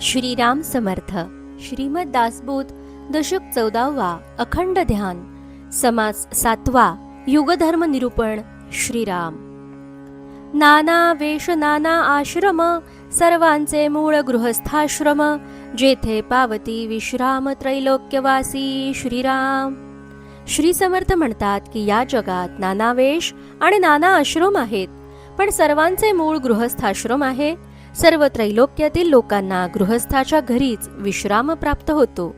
श्रीराम समर्थ. श्रीमद दासबोध दशक 14वा. अखंड ध्यान. समास 7वा. युगधर्म निरूपण. श्रीराम. नाना वेश नाना आश्रम, सर्वांचे मूळ गृहस्थाश्रम, जेथे पावती विश्राम त्रैलोक्यवासी श्रीराम. श्री समर्थ म्हणतात की या जगात नाना वेश आणि नाना आश्रम आहेत, पण सर्वांचे मूळ गृहस्थाश्रम आहे. सर्व त्रैलोक्यातील लोकांना गृहस्थाच्या घरीच विश्राम प्राप्त होतो.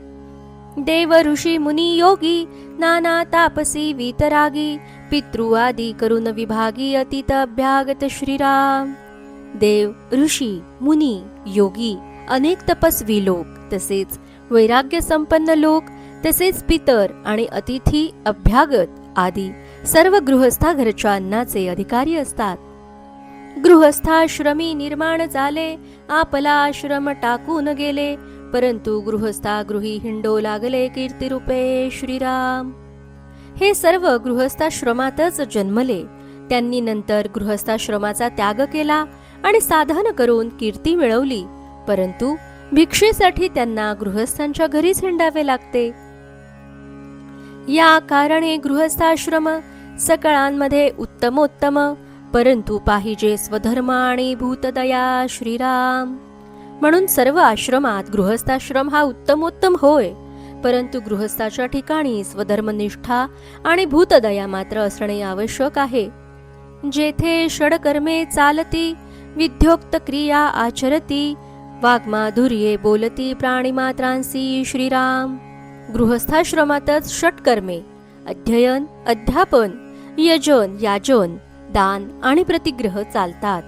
देव ऋषी मुनी योगी, नाना तापसी वीतरागी, पितृ आदी करून विभागी, अतीत अभ्यागत श्रीराम. देव, ऋषी, मुनी, योगी, अनेक तपस्वी लोक, तसेच वैराग्य संपन्न लोक, तसेच पितर आणि अतिथी अभ्यागत आदी सर्व गृहस्था घरच्या अन्नाचे अधिकारी असतात. गृहस्थाश्रमी निर्माण झाले, आपला आश्रम टाकून गेले, परंतु गृहस्था गृही हिंडो लागले कीर्तिरूपे श्रीराम. हे सर्व गृहस्थाश्रमातच जन्मले. त्यांनी नंतर गृहस्थाश्रमाचा त्याग केला आणि साधन करून कीर्ती मिळवली, परंतु भिक्षेसाठी त्यांना गृहस्थांच्या घरीच हिंडावे लागते. या कारणे गृहस्थाश्रम सकळांमध्ये उत्तमोत्तम, परंतु पाहिजे स्वधर्म आणि भूतदया श्रीराम. म्हणून सर्व आश्रमात गृहस्थाश्रम हा उत्तमोत्तम होय, परंतु गृहस्थाच्या ठिकाणी स्वधर्मनिष्ठा आणि भूतदया मात्र असणे आवश्यक आहे. जेथे षडकर्मे चालती, विद्योक्त क्रिया आचरती, वाग्माधुर्ये बोलती प्राणीमात्रांसी श्रीराम. गृहस्थाश्रमातच षटकर्मे अध्ययन, अध्यापन, यजन, याजन, दान आणि प्रतिग्रह चालतात.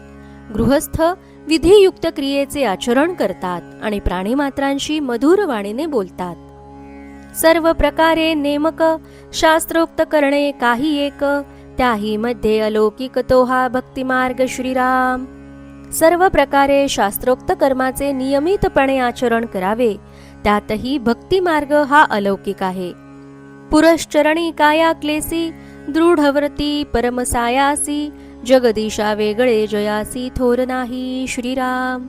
गृहस्थ विधियुक्त क्रियेचे आचरण करतात आणि प्राणीमात्रांशी मधुर वाणीने बोलतात. सर्व प्रकारे नेमक शास्त्रोक्त करणे काही एक, त्याही मध्ये अलौकिक तो हा भक्तिमार्ग श्रीराम. सर्व प्रकारे शास्त्रोक्त कर्माचे नियमितपणे आचरण करावे, त्यातही भक्तिमार्ग हा अलौकिक आहे. पुरश्चरणी काया क्लेसी, दृढव्रती परमसायासी, जगदीशा वेगळे जयासी थोर नाही श्रीराम.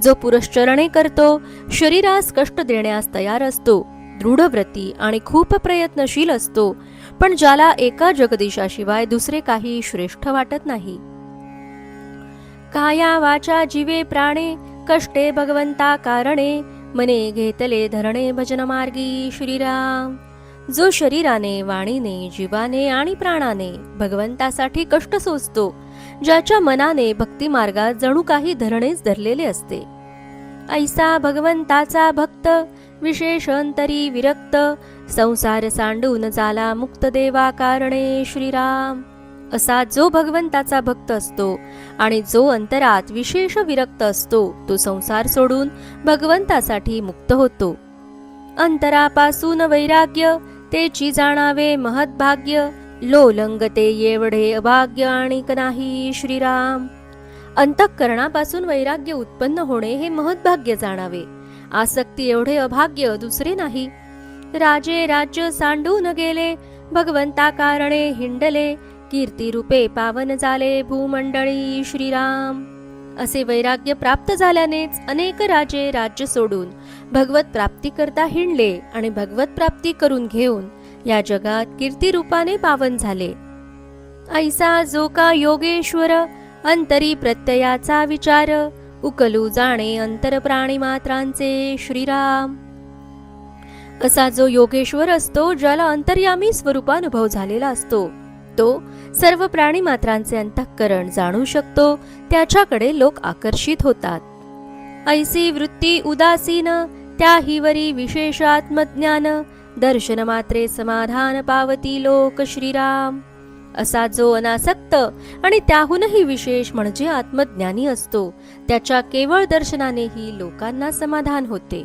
जो पुरश्चरणे करतो, शरीरास कष्ट देण्यास तयार असतो, दृढव्रती आणि खूप प्रयत्नशील असतो, पण ज्याला एका जगदीशाशिवाय दुसरे काही श्रेष्ठ वाटत नाही. काया वाचा जीवे प्राणे, कष्टे भगवंता कारणे, मने घेतले धरणे भजन मार्गी श्रीराम. जो शरीराने, वाणीने, जीवाने आणि प्राणाने भगवंतासाठी कष्ट सोसतो, ज्याच्या मनाने भक्ती मार्गात जणू काही धरणेच धरलेले असते, ऐसा भगवंताचा भक्त विशेषांतरी विरक्त, संसार सांडून झाला मुक्त देवा कारणे श्रीराम. असा जो भगवंताचा भक्त असतो आणि जो अंतरात विशेष विरक्त असतो, तो संसार सोडून भगवंतासाठी मुक्त होतो. अंतरापासून वैराग्य तेची जाणावे महद्भाग्य, लोलंगते एवढे अभाग्य आणिक नाही श्रीराम. अंतःकरणापासून वैराग्य उत्पन्न होणे हे महद्भाग्य जाणावे, आसक्ती एवढे अभाग्य दुसरे नाही. राजे राज्य सांडून गेले, भगवंता कारणे हिंडले, कीर्ती रूपे पावन झाले भूमंडळी श्रीराम. असे वैराग्य प्राप्त झाल्यानेच अनेक राजे राज्य सोडून भगवत प्राप्ती करता हिंडले आणि भगवत प्राप्ती करून घेऊन या जगात कीर्ती रूपाने पावन झाले. ऐसा जो का योगेश्वर, अंतरी प्रत्ययाचा विचार, उकलू जाणे अंतर प्राणी मात्रांचे श्रीराम. असा जो योगेश्वर असतो, ज्याला अंतर्यामी स्वरूपानुभव झालेला असतो, तो सर्व प्राणी मात्रांचे अंतःकरण जाणू शकतो, त्याच्याकडे लोक आकर्षित होतात. ऐसी वृत्ती उदासीन, त्याहीवरी विशेष आत्मज्ञान, दर्शन मात्रे समाधान पावती लोक श्रीराम. असा जो अनासक्त आणि त्याहूनही विशेष म्हणजे आत्मज्ञानी असतो, त्याच्या केवळ दर्शनानेही लोकांना समाधान होते.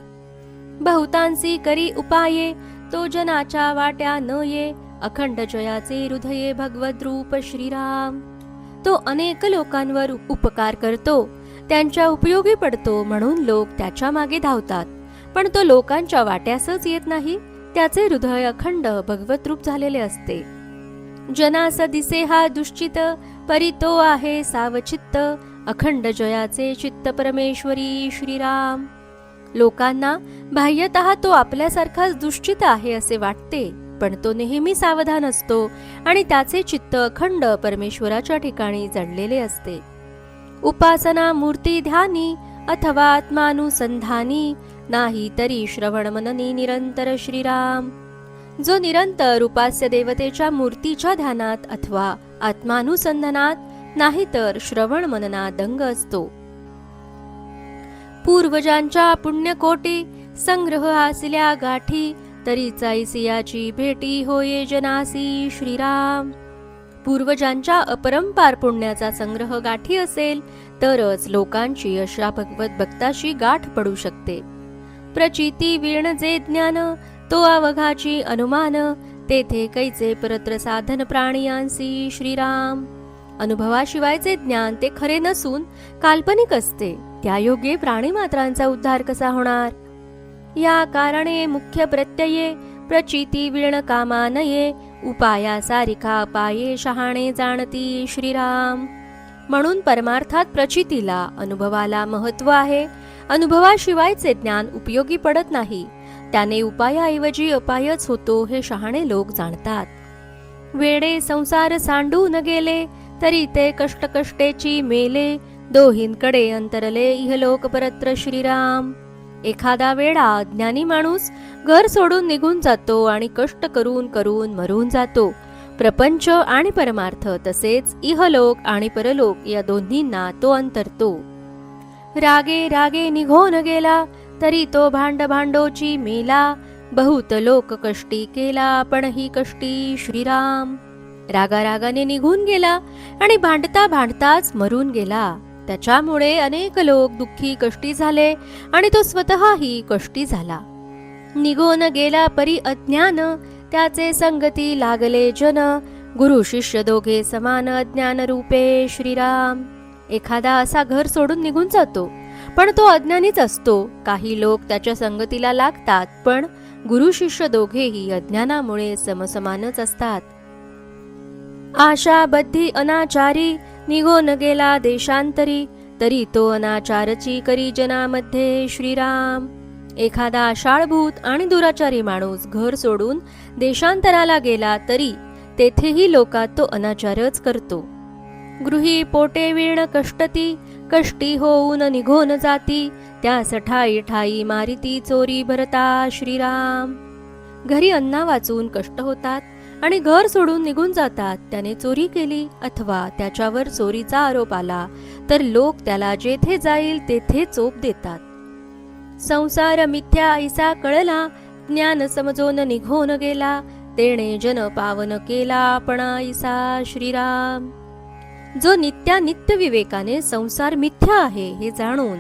बहुतांसी करी उपाये, तो जनाच्या वाट्या न ये, अखंड जयाचे हृदये भगवद रूप श्रीराम. तो अनेक लोकांवर उपकार करतो, त्यांच्या उपयोगी पडतो, म्हणून लोक त्याच्या मागे धावतात, पण तो लोकांच्या वाट्यासच येत नाही. त्याचे हृदय अखंड भगवत रूप झालेले असते. जनास दिसे हा दुश्चित, परी तो आहे सावचित्त, अखंड जयाचे चित्त परमेश्वरी श्रीराम. लोकांना बाह्यतः तो आपल्यासारखाच दुश्चित आहे असे वाटते, पण तो नेहमी सावधान असतो आणि त्याचे चित्त अखंड परमेश्वराच्या ठिकाणी जडलेले असते. उपासना मूर्ती ध्यानी अथवा आत्मानुसंधानी, नाही तरी श्रवण मननी निरंतर श्रीराम. जो निरंतर उपास्य देवतेच्या मूर्तीच्या ध्यानात अथवा आत्मानुसंधानात, नाही तर श्रवण मननात दंग असतो. पूर्वजांच्या पुण्यकोटी संग्रह आसिल्या गाठी, तरी चाईसियाची भेटी होये जनासी श्रीराम. पूर्वजांच्या अपरंपार पुण्याचा संग्रह गाठी असेल तरच लोकांची अशा भगवत भक्ताशी गाठ पडू शकते. प्रचिती वीण जे ज्ञान, तो अवघाची अनुमान, तेथे कैचे परत्र साधन प्राणियांसी श्रीराम. अनुभवाशिवायचे ज्ञान ते खरे नसून काल्पनिक असते, त्या योगे प्राणीमात्रांचा उद्धार कसा होणार. या कारणे मुख्य प्रत्यये प्रचिती वीण कामानये, उपाया सारिखा पाये शहाणे जाणती श्रीराम. म्हणून परमार्थात प्रचितीला, अनुभवाला महत्व आहे. अनुभवाशिवायचे ज्ञान उपयोगी पडत नाही, त्याने उपायाऐवजी अपायच होतो हे शहाणे लोक जाणतात. वेडे संसार सांडून गेले, तरी ते कष्टेची मेले, दोहींकडे अंतरले इहलोक परत्र श्रीराम. एखादा वेडा अज्ञानी माणूस घर सोडून निघून जातो आणि कष्ट करून करून मरून जातो. प्रपंच आणि परमार्थ तसेच इहलोक आणि परलोक या दोन्हींना तो अंतरतो. रागे रागे निघून गेला, तरी तो भांडोची मेला, बहुत लोक कष्टी केला, पण ही कष्टी श्रीराम. रागारागाने निघून गेला आणि भांडताच मरून गेला. त्याच्यामुळे अनेक लोक दुःखी कष्टी झाले आणि तो स्वतःही कष्टी झाला. निघून गेला परी अज्ञान, त्याचे संगती लागले जन, गुरु शिष्य दोघे समान अज्ञान रूपे श्रीराम. एखादा असा घर सोडून निघून जातो, पण तो अज्ञानीच असतो. काही लोक त्याच्या संगतीला लागतात, पण गुरु शिष्य दोघेही अज्ञानामुळे समसमानच असतात. आशा बद्धी अनाचारी, निघून गेला देशांतरी, तरी तो अनाचारची करी जनामध्ये श्रीराम. एखादा आषाढभूत आणि दुराचारी माणूस घर सोडून देशांतराला गेला, तरी तेथेही लोकात तो अनाचारच करतो. गृही पोटे वीण कष्टती, कष्टी होऊन निघून जाती, त्यास ठाई ठाई मारिती चोरी भरता श्रीराम. घरी अन्ना वाचून कष्ट होतात आणि घर सोडून निघून जातात. त्याने चोरी केली अथवा त्याच्यावर चोरीचा आरोप आला तर लोक त्याला जेथे जाईल तेथे चोप देतात. संसार मिथ्या ऐसा कळला, ज्ञान समजून निघून गेला, तेणे जन पावन केला आपण ऐसा श्रीराम. जो नित्य विवेकाने संसार मिथ्या आहे हे जाणून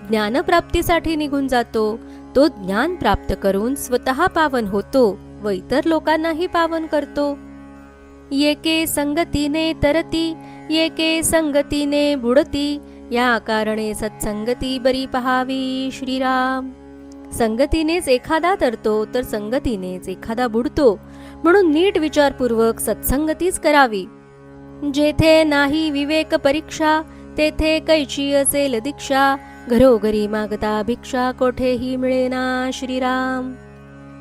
ज्ञानप्राप्तीसाठी निघून जातो, तो ज्ञान प्राप्त करून स्वतः पावन होतो व इतर लोकांनाही पावन करतो. येके संगतीने तरती, येके संगतीने बुडती, या कारणे सत्संगती बरी पहावी श्रीराम. संगतीनेच एखादा तरतो तर संगतीनेच एखादा बुडतो, म्हणून नीट विचारपूर्वक सत्संगतीच करावी. जेथे नाही विवेक परीक्षा, तेथे कैची असेल दीक्षा, घरोघरी मागता भिक्षा कोठेही मिळेना श्रीराम.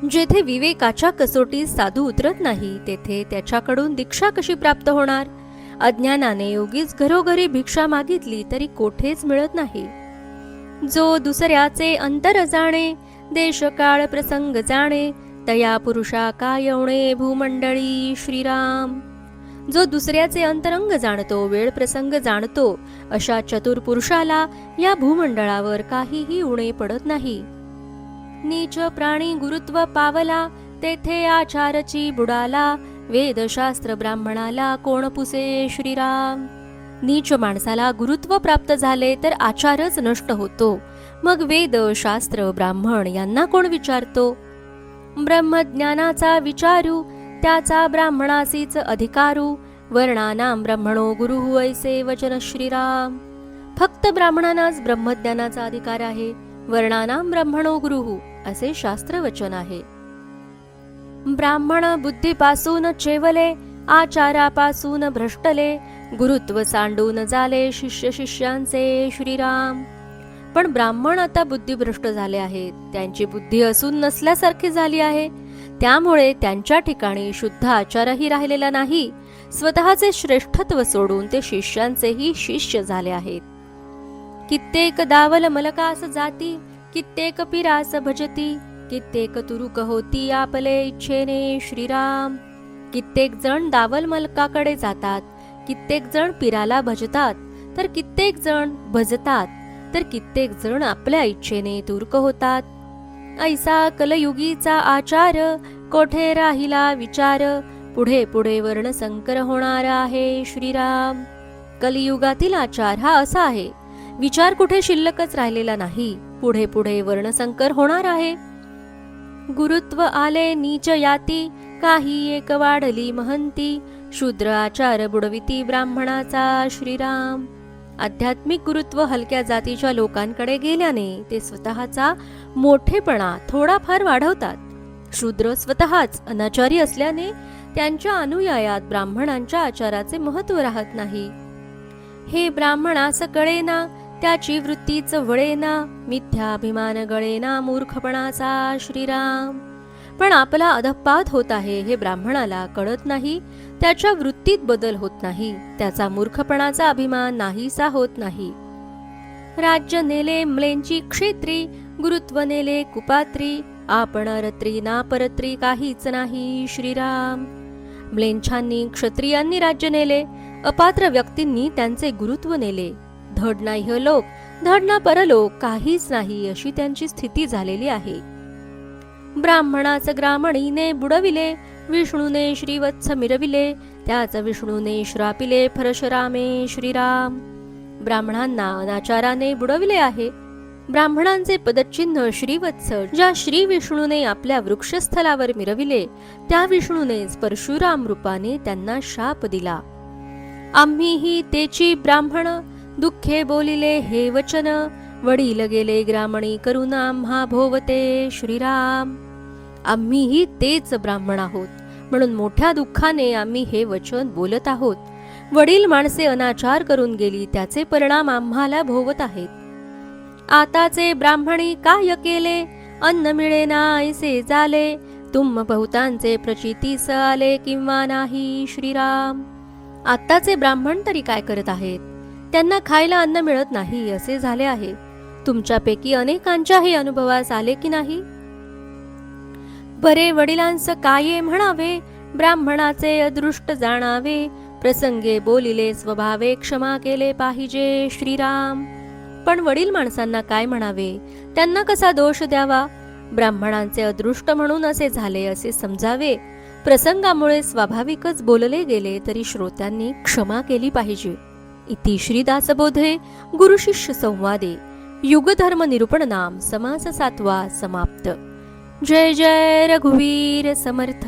जेथे विवेकाच्या कसोटीत साधू उतरत नाही, तेथे त्याच्याकडून दीक्षा कशी प्राप्त होणार. अज्ञानाने योगीच घरोघरी भिक्षा मागितली तरी कोठेच मिळत नाही. जो दुसऱ्याचे अंतर जाणे, देश काळ प्रसंग जाणे, तया पुरुषा कायवणे भूमंडळी श्रीराम. जो दुसऱ्याचे अंतरंग जाणतो, वेळ प्रसंग जाणतो, अशा चतुर पुरुषाला या भूमंडळावर काहीही उणे पडत नाही. नीच प्राणी गुरुत्व पावला, तेथे आचारची बुडाला, वेदशास्त्र ब्राह्मणाला कोण पुसे श्रीराम. नीच माणसाला गुरुत्व प्राप्त झाले तर आचारच नष्ट होतो, मग वेद शास्त्र ब्राह्मण यांना कोण विचारतो. ब्रह्मज्ञानाचा विचारू, त्याचा ब्राह्मणासीच अधिकारू, वर्णानां ब्रह्मणो गुरु ऐसे वचन श्रीराम. फक्त ब्राह्मणांनाच ब्रह्मज्ञानाचा अधिकार आहे, वर्णानां ब्रह्मणो गुरु असे शास्त्र वचन आहे. ब्राह्मण बुद्धीपासून चेवले, आचारापासून भ्रष्टले, गुरुत्व सांडून झाले शिष्य शिष्यांचे श्रीराम. पण ब्राह्मण आता बुद्धिभ्रष्ट झाले आहेत, त्यांची बुद्धी असून नसल्यासारखी झाली आहे. त्यामुळे त्यांच्या ठिकाणी शुद्ध आचारही राहिलेला नाही. स्वतःचे श्रेष्ठत्व सोडून ते शिष्यांचेही शिष्य झाले आहेत. कित्येक दावल मलकास जाती, कित्येक पिरास भजती, कित्येक तुरुक होती आपले इच्छेने श्रीराम. कित्येक जण दावल मलकाकडे जातात, कित्येक जण पिराला भजतात, तर कित्येक जण भजतात, तर कित्येक जण आपल्या इच्छेने तुर्क होतात. ऐसा कलयुगीचा आचार, कोठे राहिला विचार, पुढे पुढे वर्णसंकर होणार आहे श्रीराम. कलियुगातील आचार हा असा आहे, विचार कुठे शिल्लकच राहिलेला नाही, पुढे पुढे वर्णसंकर होणार आहे. गुरुत्व आले नीच याती, काही एक वाढली महंती, शूद्र आचार बुडविती ब्राह्मणाचा श्रीराम. आध्यात्मिक गुरुत्व हलक्या जातीच्या लोकांकडे गेल्याने ते स्वतःचा मोठेपणा थोडाफार वाढवतात. शूद्र स्वतःच अनाचारी असल्याने त्यांच्या अनुयायात ब्राह्मणांच्या आचाराचे महत्त्व राहत नाही. हे ब्राह्मणास कळेना, त्याची वृत्तीच वळेना, मिथ्याभिमान गळेना मूर्खपणाचा श्रीराम. पण आपला अधपात होत आहे हे ब्राह्मणाला कळत नाही, त्याच्या वृत्तीत बदल होत नाही, त्याचा मूर्खपणाचा अभिमान नाहीसा होत नाही. राज्य नेले म्लेंची क्षेत्री, गुरुत्व नेले कुपात्री, आपण रत्री ना परत्री काहीच नाही श्रीराम. म्लेंछांनी क्षत्रियांनी राज्य नेले, अपात्र व्यक्तींनी त्यांचे गुरुत्व नेले. धड ना इहलोक, धड ना परलोक, काहीच नाही अशी त्यांची स्थिती झालेली आहे. ब्राह्मणाच ग्रामणीने बुडविले, विष्णूने श्रीवत्स मिरविले, त्याच विष्णूने श्रापिले परशुरामे श्रीराम. ब्राह्मणांना अनाचाराने बुडविले आहे. ब्राह्मणांचे पदचिन्ह श्रीवत्स, ज्या श्री विष्णूने आपल्या वृक्षस्थलावर मिरविले, त्या विष्णूनेच परशुराम रूपाने त्यांना शाप दिला. आम्हीही तेची ब्राह्मण, दुःखे बोलिले हे वचन, वडील गेले ग्रामणी करून आम्हा भोवते श्रीराम. आम्हीही तेच ब्राह्मण आहोत, म्हणून मोठ्या दुःखाने आम्ही हे वचन बोलत आहोत. वडील माणसे अनाचार करून गेली, त्याचे परिणाम आम्हाला भोवत आहेत. आताचे ब्राह्मणी काय केले, अन्न मिळेना ऐसे झाले, तुम बहुतांचे प्रचितीस आले किंवा नाही श्रीराम. आताचे ब्राह्मण तरी काय करत आहेत, त्यांना खायला अन्न मिळत नाही असे झाले आहे. तुमच्यापैकी अनेकांच्याही अनुभवास आले की नाही. बरे वडिलांस काय म्हणावे, ब्राह्मणाचे अदृष्ट जाणावे, प्रसंगे बोलिले स्वभावे क्षमा केले पाहिजे श्रीराम. पण वडील माणसांना काय म्हणावे, त्यांना कसा दोष द्यावा. ब्राह्मणांचे अदृष्ट म्हणून असे झाले असे समजावे. प्रसंगामुळे स्वाभाविकच बोलले गेले तरी श्रोत्यांनी क्षमा केली पाहिजे. इति श्री दासबोधे गुरु शिष्य संवादे युगधर्म निरूपण नाम समास 7वा समाप्त. जय जय रघुवीर समर्थ.